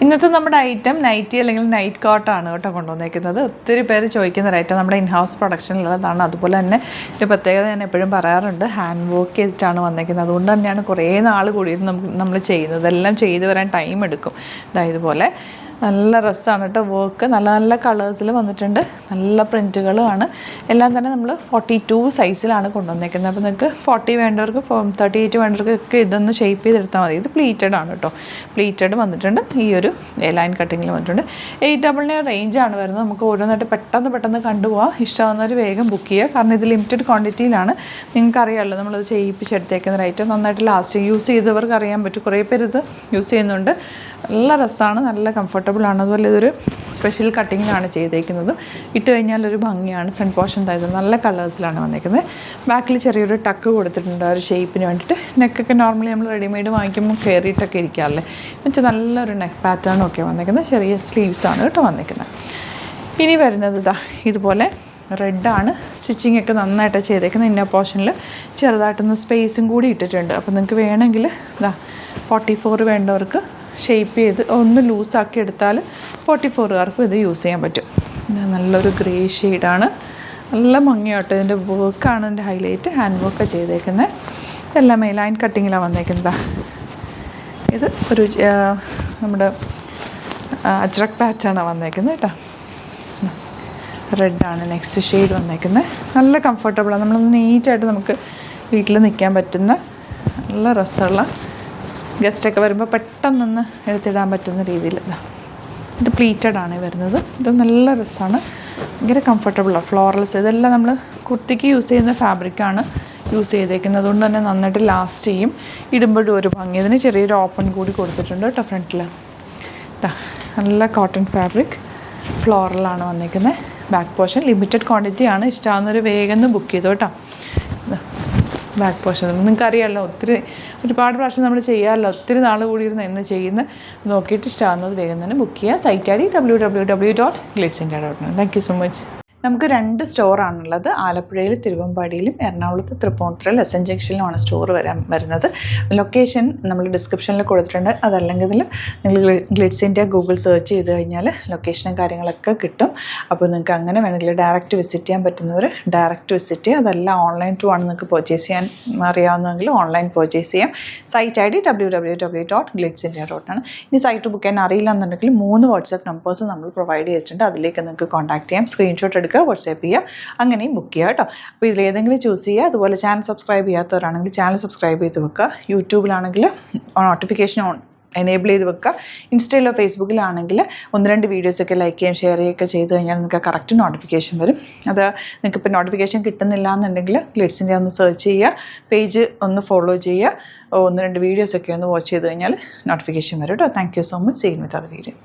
ഇന്നത്തെ നമ്മുടെ item nightie അല്ലെങ്കിൽ നൈറ്റ് കോട്ടാണ് കേട്ടോ കൊണ്ടുവന്നേക്കുന്നത്. ഒത്തിരി പേര് ചോദിക്കുന്ന ഒരു ഐറ്റം നമ്മുടെ ഇൻഹൗസ് പ്രൊഡക്ഷനിലുള്ളതാണ്. അതുപോലെ തന്നെ ഇതിൻ്റെ പ്രത്യേകത ഞാൻ എപ്പോഴും പറയാറുണ്ട്, ഹാൻഡ് വർക്ക് ചെയ്തിട്ടാണ് വന്നേക്കുന്നത്. അതുകൊണ്ട് തന്നെയാണ് കുറേ നാൾ കൂടിയിട്ട് നമ്മൾ ചെയ്യുന്നത്. എല്ലാം ചെയ്തു വരാൻ ടൈം എടുക്കും. ഇതുപോലെ നല്ല രസമാണ് കേട്ടോ. വർക്ക് നല്ല നല്ല കളേഴ്സിൽ വന്നിട്ടുണ്ട്. നല്ല പ്രിൻറ്റുകളുമാണ്. എല്ലാം തന്നെ നമ്മൾ 42 സൈസിലാണ് കൊണ്ടുവന്നേക്കുന്നത്. അപ്പോൾ നിങ്ങൾക്ക് 40 വേണ്ടവർക്ക് 38 വേണ്ടവർക്കൊക്കെ ഇതൊന്ന് ഷേപ്പ് ചെയ്തെടുത്താൽ മതി. ഇത് പ്ലീറ്റഡ് ആണ് കേട്ടോ. പ്ലീറ്റഡ് വന്നിട്ടുണ്ട്. ഈ ഒരു ലൈൻ കട്ടിങ്ങിൽ വന്നിട്ടുണ്ട്. 899 റേഞ്ചാണ് വരുന്നത്. നമുക്ക് ഓരോന്നായിട്ട് പെട്ടെന്ന് കണ്ടുപോകാം. ഇഷ്ടമാകുന്നവർ വേഗം ബുക്ക് ചെയ്യുക. കാരണം ഇത് ലിമിറ്റഡ് ക്വാണ്ടിറ്റിയിലാണ്. നിങ്ങൾക്കറിയാമല്ലോ നമ്മളത് ചെയ്യിപ്പിച്ചെടുത്തേക്കുന്ന ഒരു ഐറ്റം. നന്നായിട്ട് ലാസ്റ്റ് യൂസ് ചെയ്തവർക്ക് അറിയാൻ പറ്റും. കുറേ പേര് ഇത് യൂസ് ചെയ്യുന്നുണ്ട്. നല്ല രസമാണ്, നല്ല കംഫർട്ടബിളാണ്. അതുപോലെ ഇതൊരു സ്പെഷ്യൽ കട്ടിങ്ങിലാണ് ചെയ്തേക്കുന്നത്. ഇട്ട് കഴിഞ്ഞാൽ ഒരു ഭംഗിയാണ്. ഫ്രണ്ട് പോർഷൻ തായത് നല്ല കളേഴ്സിലാണ് വന്നേക്കുന്നത്. ബാക്കിൽ ചെറിയൊരു ടക്ക് കൊടുത്തിട്ടുണ്ട് ആ ഒരു ഷേപ്പിന് വേണ്ടിയിട്ട്. നെക്കൊക്കെ നോർമലി നമ്മൾ റെഡിമെയ്ഡ് വാങ്ങിക്കുമ്പോൾ കയറിയിട്ടൊക്കെ ഇരിക്കാറില്ലേ, എന്നുവെച്ചാൽ നല്ലൊരു നെക്ക് പാറ്റേണും ഒക്കെ വന്നേക്കുന്നത്. ചെറിയ സ്ലീവ്സാണ് കേട്ടോ വന്നേക്കുന്നത്. ഇനി വരുന്നത് ഇതുപോലെ റെഡാണ്. സ്റ്റിച്ചിങ് ഒക്കെ നന്നായിട്ട് ചെയ്തേക്കുന്നത്. ഇന്നർ പോർഷനിൽ ചെറുതായിട്ടൊന്ന് സ്പേസും കൂടി ഇട്ടിട്ടുണ്ട്. അപ്പോൾ നിങ്ങൾക്ക് വേണമെങ്കിൽ 44 വേണ്ടവർക്ക് ഷേപ്പ് ചെയ്ത് ഒന്ന് ലൂസാക്കി എടുത്താൽ 44കാർക്കും ഇത് യൂസ് ചെയ്യാൻ പറ്റും. നല്ലൊരു ഗ്രേ ഷെയ്ഡാണ്. നല്ല ഭംഗിയാട്ടോ. ഇതിൻ്റെ വർക്കാണ് ഇതിൻ്റെ ഹൈലൈറ്റ്. ഹാൻഡ് വർക്ക് ചെയ്തേക്കുന്നത്. ഇതെല്ലാം ലൈൻ കട്ടിങ്ങിലാണ് വന്നേക്കുന്നത്. ഇത് ഒരു നമ്മുടെ അജ്രക് പാറ്റേണാണ് വന്നേക്കുന്നത് കേട്ടോ. റെഡാണ് നെക്സ്റ്റ് ഷെയ്ഡ് വന്നേക്കുന്നത്. നല്ല കംഫർട്ടബിളാണ്. നമ്മളൊന്ന് നീറ്റായിട്ട് നമുക്ക് വീട്ടിൽ നിൽക്കാൻ പറ്റുന്ന നല്ല രസമുള്ള, ഗസ്റ്റൊക്കെ വരുമ്പോൾ പെട്ടെന്നൊന്ന് എടുത്തിടാൻ പറ്റുന്ന രീതിയിൽ. ഇത് പ്ലീറ്റഡ് ആണ് വരുന്നത്. ഇത് നല്ല രസമാണ്. ഭയങ്കര കംഫർട്ടബിളാണ്. ഫ്ലോറൽസ് ഇതെല്ലാം നമ്മൾ കുർത്തിക്ക് യൂസ് ചെയ്യുന്ന ഫാബ്രിക്കാണ് യൂസ് ചെയ്തേക്കുന്നത്. അതുകൊണ്ട് തന്നെ നന്നായിട്ട് ലാസ്റ്റ് ചെയ്യും. ഇടുമ്പോഴും ഒരു ഭംഗി. ഇതിന് ചെറിയൊരു ഓപ്പൺ കൂടി കൊടുത്തിട്ടുണ്ട് കേട്ടോ ഫ്രണ്ടിൽ. നല്ല കോട്ടൺ ഫാബ്രിക് ഫ്ലോറലാണ് വന്നേക്കുന്നത്. ബാക്ക് പോർഷൻ ലിമിറ്റഡ് ക്വാണ്ടിറ്റി ആണ്. ഇഷ്ടമാകുന്നൊരു വേഗം ബുക്ക് ചെയ്തു കേട്ടോ. ബാക്ക് പോർഷൻ നിങ്ങൾക്കറിയാമല്ലോ, ഒരുപാട് പ്രാവശ്യം നമ്മൾ ചെയ്യാമല്ലോ. ഒത്തിരി നാൾ കൂടിയിരുന്ന് എന്ന് ചെയ്യുന്ന നോക്കിയിട്ട് ഇഷ്ടമാകുന്നത് വേഗം തന്നെ ബുക്ക് ചെയ്യുക. സൈറ്റ് ഐ ഡി www.glitzindia.in. Thank you so much. നമുക്ക് 2 സ്റ്റോറാണുള്ളത്. ആലപ്പുഴയിൽ തിരുവമ്പാടിയിലും എറണാകുളത്ത് തൃപ്പൂണിത്തുറയിൽ എസ് എൻ ജംഗ്ഷനിലുമാണ് സ്റ്റോർ വരുന്നത്. ലൊക്കേഷൻ നമ്മൾ ഡിസ്ക്രിപ്ഷനിൽ കൊടുത്തിട്ടുണ്ട്. അതല്ലെങ്കിൽ നിങ്ങൾ ഗ്ലിറ്റ്സ് ഇന്ത്യ ഗൂഗിൾ സെർച്ച് ചെയ്ത് കഴിഞ്ഞാൽ ലൊക്കേഷനും കാര്യങ്ങളൊക്കെ കിട്ടും. അപ്പോൾ നിങ്ങൾക്ക് അങ്ങനെ വേണമെങ്കിൽ ഡയറക്റ്റ് വിസിറ്റ് ചെയ്യാൻ പറ്റുന്നവർ ഡയറക്റ്റ് വിസിറ്റ് ചെയ്യുക. അതല്ല ഓൺലൈൻ ത്രൂ ആണ് നിങ്ങൾക്ക് പർച്ചേസ് ചെയ്യാൻ അറിയാവുന്നതെങ്കിൽ ഓൺലൈൻ പർച്ചേസ് ചെയ്യാം. സൈറ്റ് ഐ ഡി www.glitzindia.in. ഇനി സൈറ്റ് ബുക്ക് ചെയ്യാൻ അറിയില്ല എന്നുണ്ടെങ്കിൽ 3 വാട്സാപ്പ് നമ്പേഴ്സ് നമ്മൾ പ്രൊവൈഡ് ചെയ്തിട്ടുണ്ട്. അതിലേക്ക് നിങ്ങൾക്ക് കോൺടാക്ട് ചെയ്യാം. സ്ക്രീൻഷോട്ട് എടുക്കുക, വാട്സാപ്പ് ചെയ്യുക, അങ്ങനെയും ബുക്ക് ചെയ്യുക കേട്ടോ. അപ്പോൾ ഇതിലേതെങ്കിലും ചൂസ് ചെയ്യുക. അതുപോലെ ചാനൽ സബ്സ്ക്രൈബ് ചെയ്യാത്തവരാണെങ്കിൽ ചാനൽ സബ്സ്ക്രൈബ് ചെയ്ത് വെക്കുക. യൂട്യൂബിലാണെങ്കിൽ നോട്ടിഫിക്കേഷൻ എനേബിൾ ചെയ്ത് വെക്കുക. ഇൻസ്റ്റയിലോ ഫേസ്ബുക്കിലാണെങ്കിൽ 1-2 വീഡിയോസൊക്കെ ലൈക്ക് ചെയ്യുകയും ഷെയർ ചെയ്യുകയൊക്കെ ചെയ്ത് കഴിഞ്ഞാൽ നിങ്ങൾക്ക് കറക്റ്റ് നോട്ടിഫിക്കേഷൻ വരും. അത് നിങ്ങൾക്ക് ഇപ്പോൾ നോട്ടിഫിക്കേഷൻ കിട്ടുന്നില്ല എന്നുണ്ടെങ്കിൽ ഗ്ലിറ്റ്സ് ഇന്ത്യ ഒന്ന് സെർച്ച് ചെയ്യുക, പേജ് ഒന്ന് ഫോളോ ചെയ്യുക, 1-2 വീഡിയോസൊക്കെ ഒന്ന് വാച്ച് ചെയ്ത് കഴിഞ്ഞാൽ നോട്ടിഫിക്കേഷൻ വരും കേട്ടോ. Thank you so much. See you with other video.